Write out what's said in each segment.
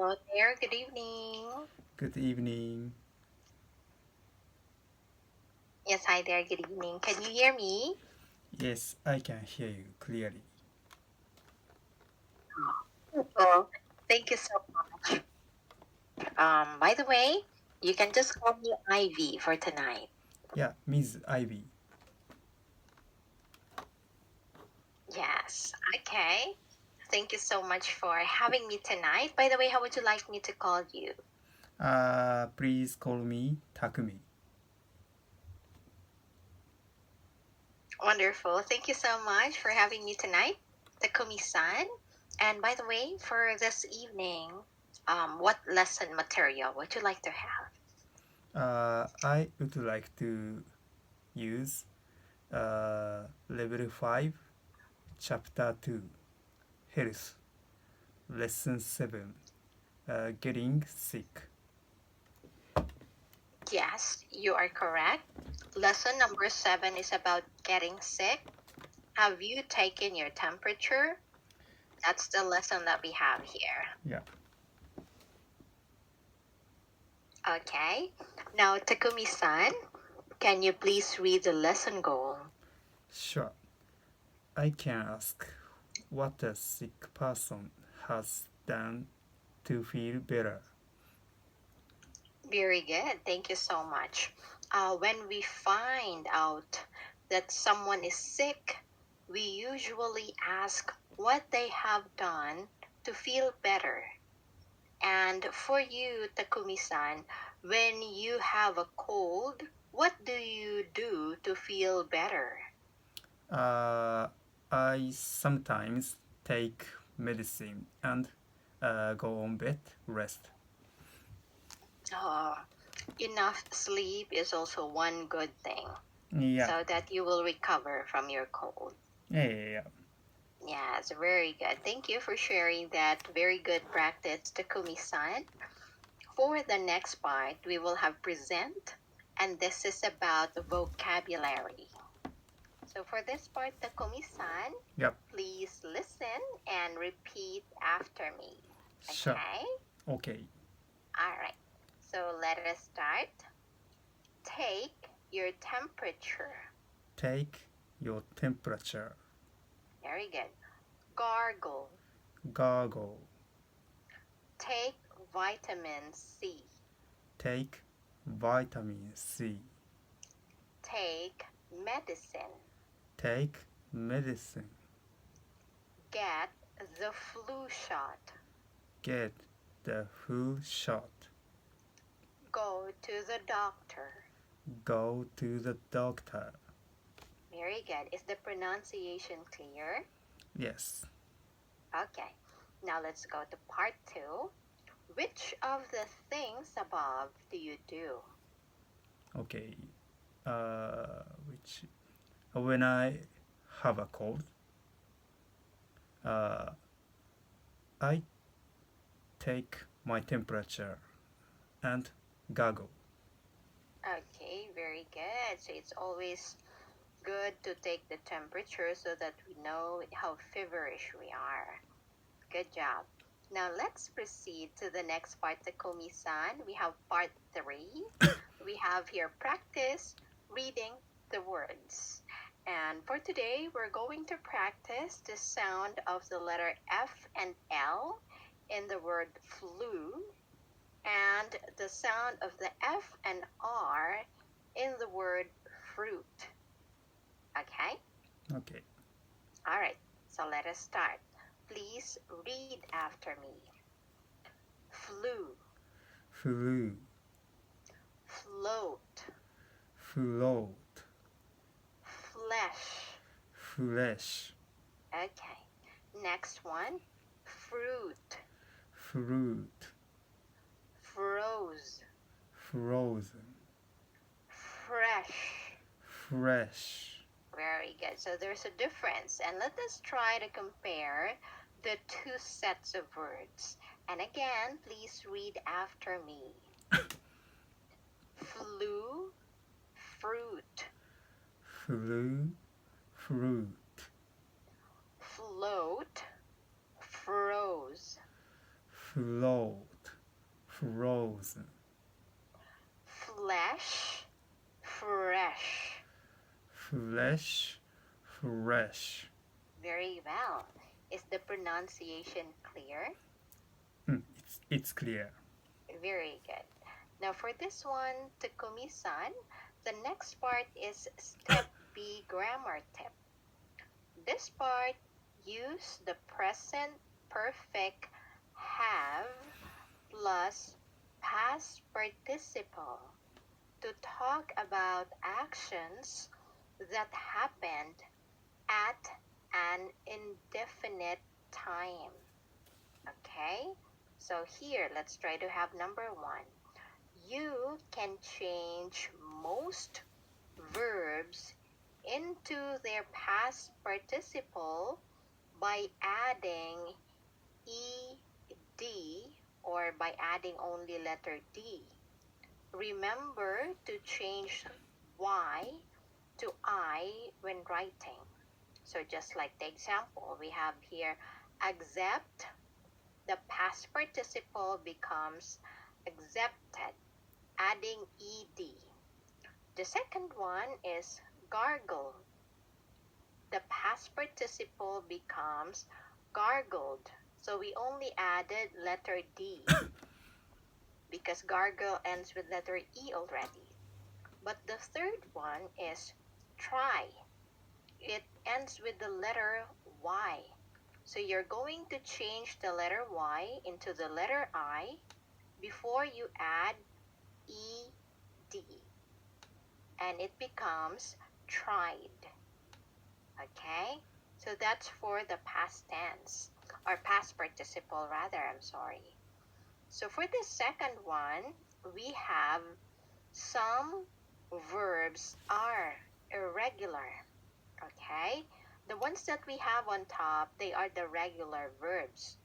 Hello there, good evening. Good evening. Yes, hi there, good evening. Can you hear me? Yes, I can hear you clearly. Oh, thank you so much. By the way, you can just call me Ivy for tonight. Yeah, Ms. Ivy. Yes, okay. Thank you so much for having me tonight. By the way, how would you like me to call you? Please call me Takumi. Wonderful. Thank you so much for having me tonight, Takumi-san. And by the way, for this evening, what lesson material would you like to have? I would like to use Level 5, Chapter 2, Health, Lesson 7, Getting Sick. Yes, you are correct. Lesson number 7 is about getting sick. Have you taken your temperature? That's the lesson that we have here. Yeah. Okay. Now, Takumi-san, can you please read the lesson goal? Sure. I can ask what a sick person has done to feel better. Very good. Thank you so much. When we find out that someone is sick, we usually ask what they have done to feel better. And for you, Takumi-san, when you have a cold, what do you do to feel better? I sometimes take medicine and go on bed rest. Oh, enough sleep is also one good thing, Yeah. so that you will recover from your cold. Yeah. Yes, very good. Thank you for sharing that very good practice, Takumi-san. For the next part, we will have present, and this is about the vocabulary. So for this part, Takumi-san, Yep. please listen and repeat after me. Sure. Okay? Okay. All right. So let us start. Take your temperature. Take your temperature. Very good. Gargle. Gargle. Take vitamin C. Take vitamin C. Take medicine. Take medicine. Get the flu shot. Get the flu shot. Go to the doctor. Go to the doctor. Very good. Is the pronunciation clear? Yes. Okay. Now let's go to part 2. Which of the things above do you do? Okay. Which when I have a cold, I take my temperature and gargle. Okay, very good. So it's always good to take the temperature so that we know how feverish we are. Good job. Now let's proceed to the next part, Takumi-san. We have part 3. We have here practice reading the words. And for today, we're going to practice the sound of the letter F and L in the word flu, and the sound of the F and R in the word fruit. Okay? Okay. All right, so let us start. Please read after me. Flu. Flu. Float. Float. Flesh. Flesh. Okay. Next one. Fruit. Fruit. Froze. Frozen. Fresh. Fresh. Very good. So there's a difference. And let us try to compare the two sets of words. And again, please read after me. Flu, fruit. Flu. Fruit. Float, froze. Float. frozen. Flesh, fresh. Flesh, fresh. Very well. Is the pronunciation clear? It's clear. Very good. Now for this one, Takumi-san, the next part is Step B grammar tip. This part, use the present perfect have plus past participle to talk about actions that happened at an indefinite time. Okay? So here, let's try to have number one. You can change most verbs into their past participle by adding ed or by adding only letter D. Remember to change Y to I when writing. So just like the example we have here, accept, the past participle becomes accepted, adding ed. The second one is gargle. The past participle becomes gargled. So we only added letter D because gargle ends with letter E already. But the third one is try. It ends with the letter Y. So you're going to change the letter Y into the letter I before you add ed. And it becomes tried. Okay? So that's for the past tense, or past participle rather, I'm sorry. So for the second one, we have some verbs are irregular. Okay? The ones that we have on top, they are the regular verbs.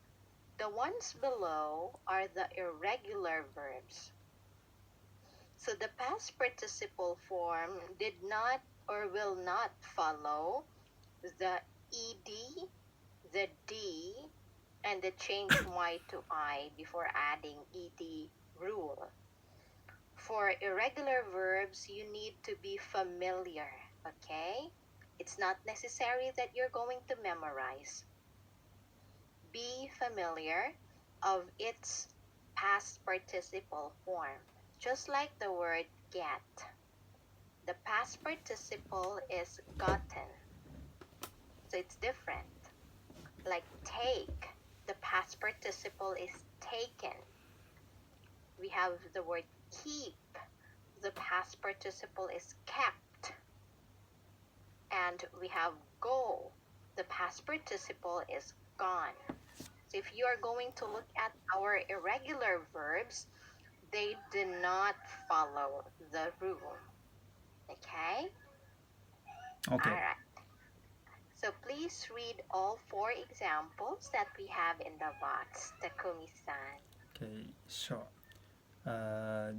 The ones below are the irregular verbs. So the past participle form did not or will not follow the ed, the d, and the change y to I before adding ed rule. For irregular verbs, you need to be familiar, okay? It's not necessary that you're going to memorize. Be familiar of its past participle form. Just like the word get. The past participle is gotten. So it's different. Like take. The past participle is taken. We have the word keep. The past participle is kept. And we have go. The past participle is gone. So if you are going to look at our irregular verbs, they do not follow the rule. Okay? Okay. All right. So please read all 4 examples that we have in the box, Takumi-san. Okay, sure.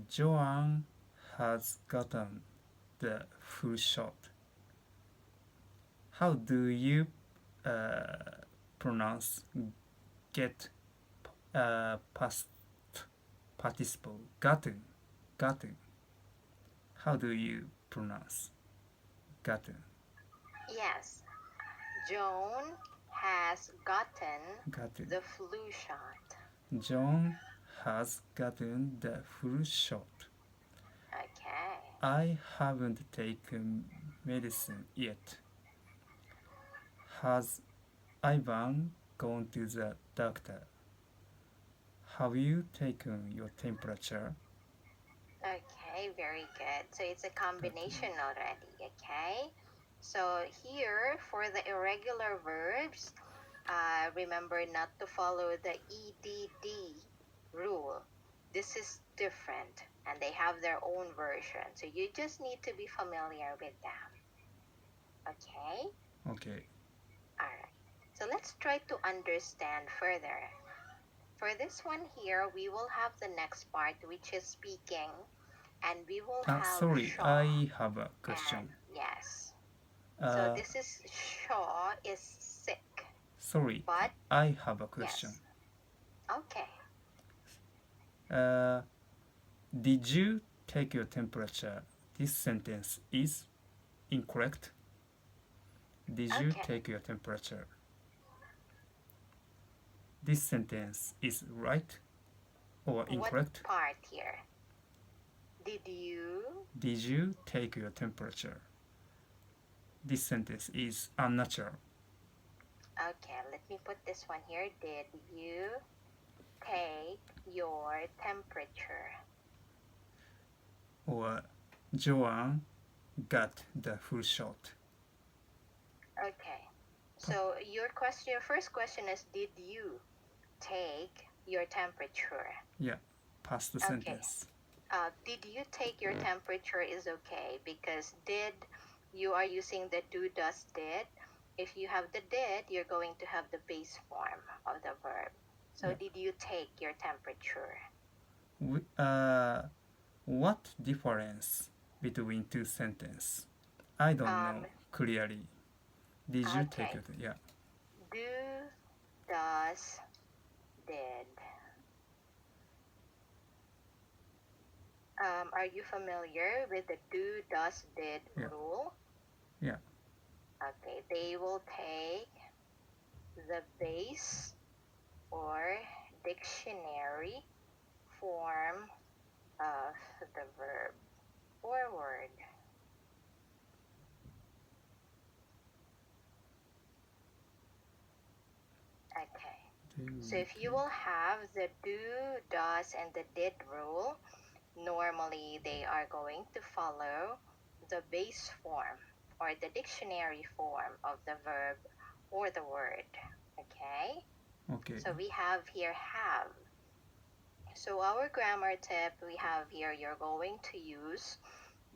Joanne has gotten the flu shot. How do you pronounce get past participle? Gotten. How do you pronounce gotten? Yes. Joan has gotten Gotten. the flu shot. John has gotten the flu shot. Okay. I haven't taken medicine yet. Has Ivan gone to the doctor? Have you taken your temperature? Okay, very good. So it's a combination already, okay? So here, for the irregular verbs, remember not to follow the EDD rule. This is different, and they have their own version. So you just need to be familiar with them. Okay? Okay. Alright. So let's try to understand further. For this one here, we will have the next part, which is speaking, and we will have Sorry, Shaw. I have a question. And, yes. So this is Shaw is sick. Sorry, But I have a question. yes. Okay. Did you take your temperature? This sentence is incorrect. Did you Okay. take your temperature? This sentence is right or incorrect. What part here? Did you? Did you take your temperature? This sentence is unnatural. Okay, let me put this one here. Did you take your temperature? Or Joanne got the full shot. Okay. So your first question is, did you take your temperature? Yeah, past the sentence. Did you take your temperature is okay because did, you are using the do, does, did. If you have the did, you're going to have the base form of the verb. So did you take your temperature? What difference between two sentences? I don't know clearly. Did you take it? Yeah. Do, does, did. Are you familiar with the do, does, did rule? Yeah. Okay, they will take the base or dictionary form of the verb or word. Okay, so if you will have the do, does, and the did rule, normally they are going to follow the base form or the dictionary form of the verb or the word. Okay? Okay. So we have here have. So our grammar tip we have here, you're going to use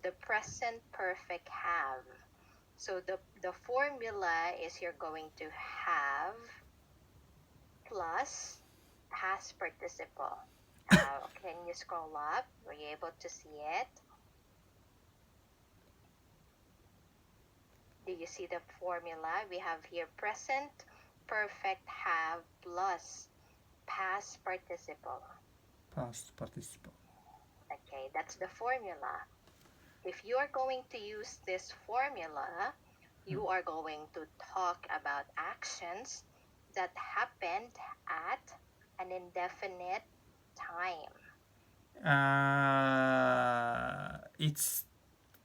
the present perfect have. So the formula is you're going to have plus past participle. Can you scroll up? Were you able to see it? Do you see the formula? We have here present perfect have plus past participle. Past participle. Okay, that's the formula. If you are going to use this formula, you are going to talk about actions that happened at an indefinite time. It's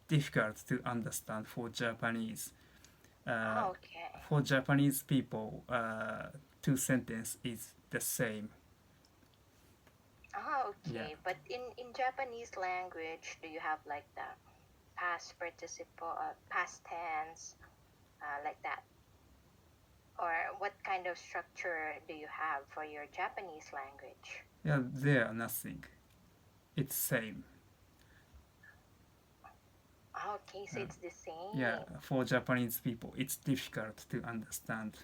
difficult to understand for Japanese. Okay. For Japanese people, two sentences is the same. Okay. Yeah. But in Japanese language, do you have like the past participle, past tense, like that? Or what kind of structure do you have for your Japanese language? Yeah, there nothing. It's same. Okay, so it's the same. Yeah, for Japanese people, it's difficult to understand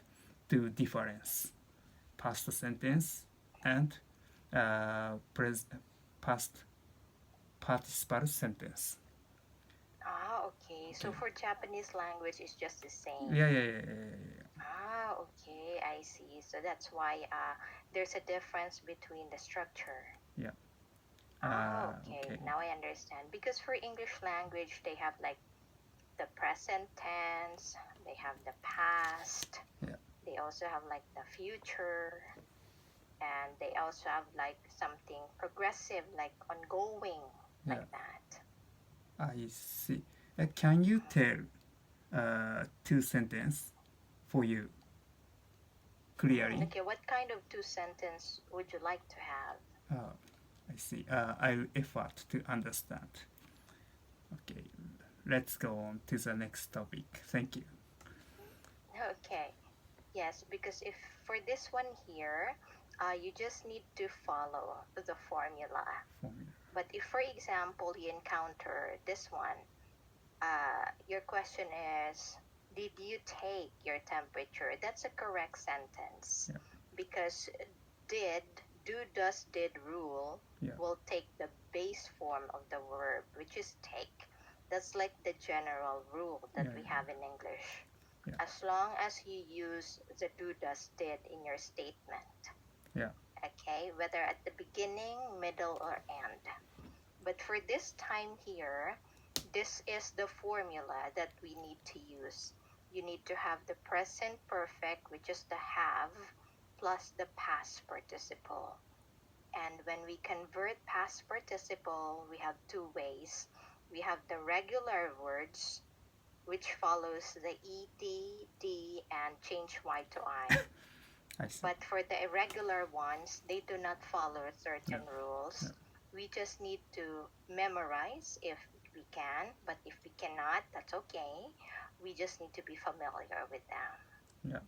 the difference. Past sentence and past participle sentence. Okay. So for Japanese language, it's just the same. Yeah. Okay. I see. So that's why there's a difference between the structure. Yeah. Okay. Now I understand. Because for English language, they have like the present tense, they have the past, they also have like the future, and they also have like something progressive, like ongoing, like that. I see. Can you tell two sentences for you clearly? Okay, what kind of two sentences would you like to have? I see. I'll effort to understand. Okay, let's go on to the next topic. Thank you. Okay. Yes, because if for this one here, you just need to follow the formula. But if, for example, you encounter this one, your question is, did you take your temperature? That's a correct sentence. Because did, do, does, did rule will take the base form of the verb, which is take. That's like the general rule that we have in English. As long as you use the do, does, did in your statement. okay, whether at the beginning, middle, or end. But for this time here, this is the formula that we need to use. You need to have the present perfect, which is the have, plus the past participle. And when we convert past participle, we have two ways. We have the regular words, which follows the ed, d, and change y to I. I see. But for the irregular ones, they do not follow certain rules. Yeah. We just need to memorize if we can, but if we cannot, that's okay. We just need to be familiar with them. Yeah.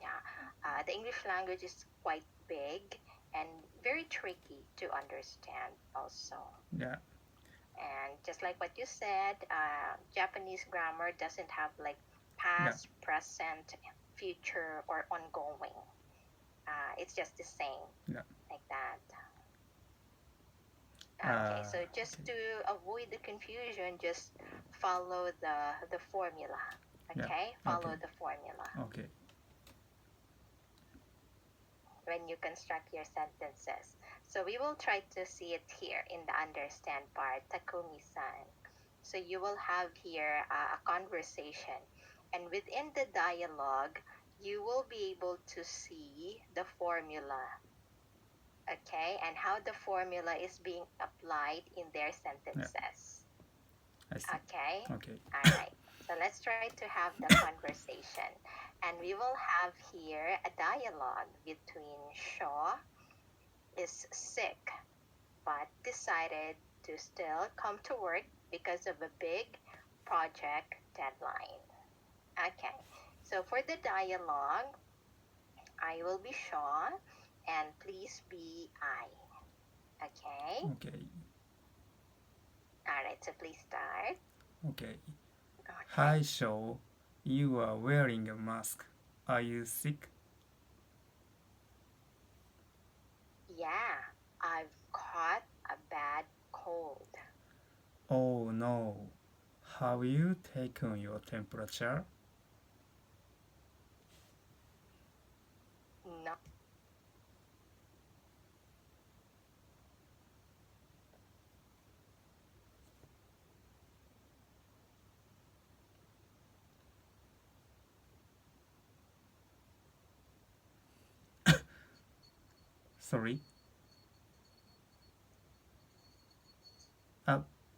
Yeah. The English language is quite big and very tricky to understand also. Yeah. And just like what you said, Japanese grammar doesn't have like past, present, future, or ongoing. It's just the same, like that. Okay, so just to avoid the confusion, just follow the formula. Okay, follow the formula. Okay. When you construct your sentences. So we will try to see it here in the understand part, Takumi-san. So you will have here a conversation, and within the dialogue, you will be able to see the formula, okay, and how the formula is being applied in their sentences. I see. Okay? Okay. All right. So let's try to have the conversation. And we will have here a dialogue between Shaw is sick but decided to still come to work because of a big project deadline. Okay. So for the dialogue, I will be Shaw and please be I. Okay? Okay. All right. So please start. Okay. Hi, Shaw. You are wearing a mask. Are you sick? Yeah, I've caught a bad cold. Oh no. Have you taken your temperature? No. Sorry.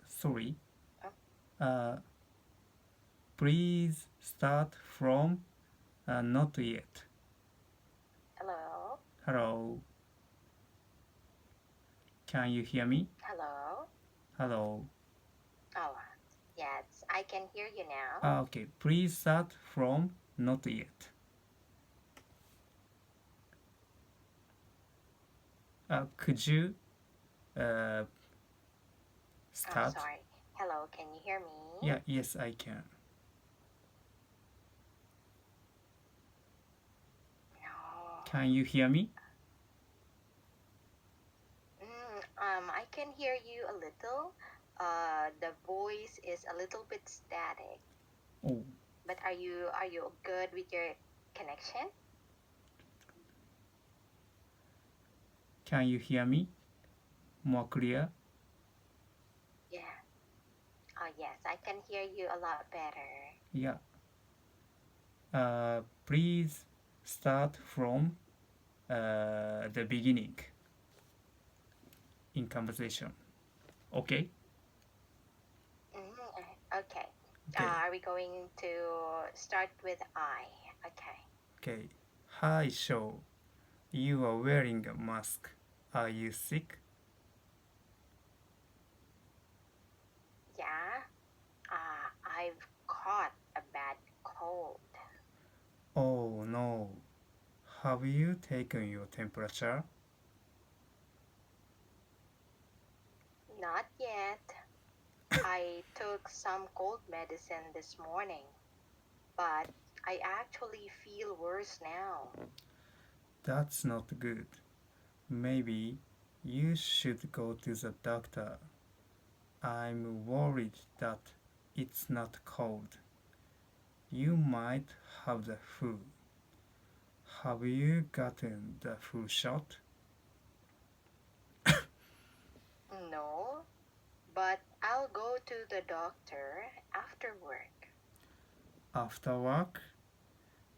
Sorry. Please start from not yet. Hello? Hello. Can you hear me? Hello? Hello. Oh, yes, I can hear you now. Okay. Please start from not yet. Could you I'm start? sorry. Hello, can you hear me? Yeah, yes, I can. No. Can you hear me? I can hear you a little. The voice is a little bit static. Oh, But are you good with your connection? can you hear me? More clear? Yeah. Oh, yes, I can hear you a lot better. Yeah. Please start from the beginning in conversation. Okay? Okay. Okay. Are we going to start with I? Okay. Okay. Hi, Shaw. You are wearing a mask. Are you sick? Yeah. I've caught a bad cold. Oh no. Have you taken your temperature? Not yet. I took some cold medicine this morning, but I actually feel worse now. That's not good. Maybe you should go to the doctor. I'm worried that it's not cold. You might have the flu. Have you gotten the flu shot? No, but I'll go to the doctor after work. After work?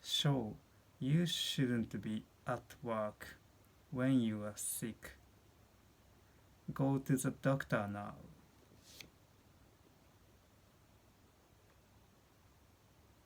Sure, you shouldn't be at work when you are sick. Go to the doctor now.